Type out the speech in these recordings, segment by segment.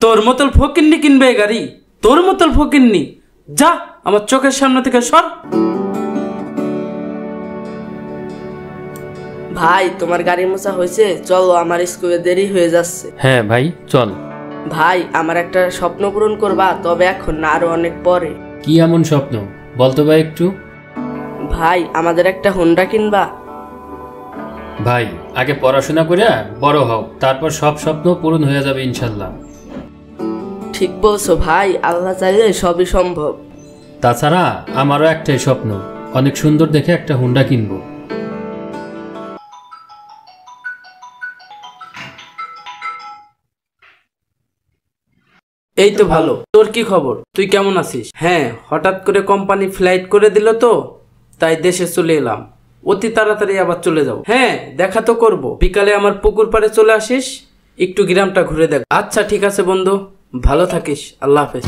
তোর মতল ফকিন্নি কিনবে এই গাড়ি? তোর মতল ফকিন্নি, যা আমার চোখের সামনে থেকে সর। ভাই তোমার গাড়ি মোছা হয়েছে, চলো আমার স্কুলে দেরি হয়ে যাচ্ছে। হ্যাঁ ভাই চল। ভাই আমার একটা স্বপ্ন পূরণ করবা, তবে এখন না, আরো অনেক পরে। কি এমন স্বপ্ন বলতো ভাই একটু? ভাই আমাদের একটা হোন্ডা কিনবা? ভাই আগে পড়াশোনা করে বড় হও, তারপর সব স্বপ্ন পূরণ হয়ে যাবে ইনশাল্লাহ। ঠিক বলছো ভাই, আল্লাহ চাইলে সবই সম্ভব। তাছাড়া আমারও একটাই স্বপ্ন, অনেক সুন্দর দেখে একটা হুন্ডা কিনবো। এই তো ভালো। তোর কি খবর? তুই কেমন আছিস? হ্যাঁ, হঠাৎ করে কোম্পানি ফ্লাইট করে দিল তো, তাই দেশে চলে এলাম। অতি তাড়াতাড়ি আবার চলে যাব। হ্যাঁ, দেখা তো করব। বিকালে আমার পুকুর পাড়ে চলে আসিস, একটু গ্রামটা ঘুরে দেখ। আচ্ছা ঠিক আছে বন্ধু, ভালো থাকিস, আল্লাহ হাফেজ।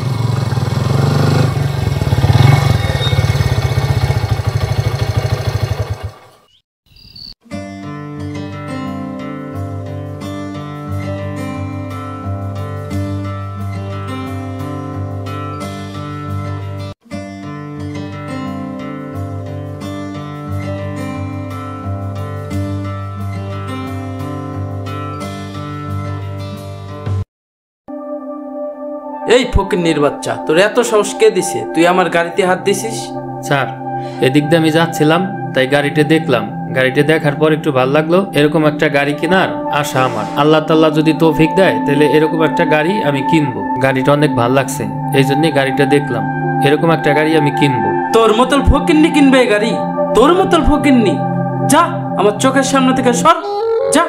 এই ফকিন্নির বাচ্চা, তোর এত সাহস কে দিছে? তুই আমার গাড়িতে হাত দিছিস? স্যার এদিক দিয়ে আমি যাচ্ছিলাম, তাই গাড়িটা দেখলাম। গাড়িটা দেখার পর একটু ভালো লাগলো। এরকম একটা গাড়ি কেনার আশা আমার, আল্লাহ তাআলা যদি তৌফিক দেয় তাহলে এরকম একটা গাড়ি আমি কিনবো। গাড়িটা অনেক ভালো লাগছে, এই জন্যই গাড়িটা দেখলাম। এরকম একটা গাড়ি আমি কিনবো। তোর মতল ফকিন্নি কিনবে এই গাড়ি? তোর মতল ফকিন্নি, যা আমার চোখের সামনে থেকে সর, যা।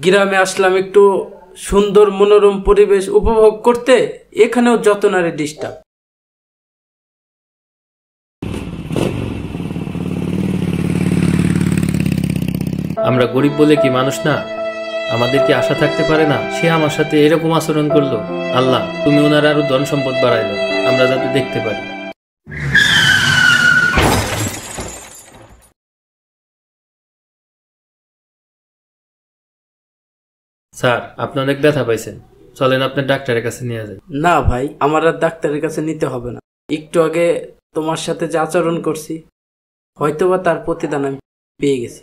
গ্রামে আসলাম একটু সুন্দর মনোরম পরিবেশ উপভোগ করতে, এখানেও যত নারী ডিস্টার্ব। আমরা গরিব বলে কি মানুষ না? আমাদের কি আশা থাকতে পারে না? সে আমার সাথে এরকম আচরণ করলো। আল্লাহ তুমি ওনার আরো ধন সম্পদ বাড়াইলো, আমরা যাতে দেখতে পারি। স্যার আপনি অনেক ব্যথা পাইছেন, চলেন আপনার ডাক্তারের কাছে নিয়ে যান। না ভাই, আমার আর ডাক্তারের কাছে নিতে হবে না। একটু আগে তোমার সাথে যে আচরণ করছি, হয়তোবা তার প্রতিদান আমি পেয়ে গেছি।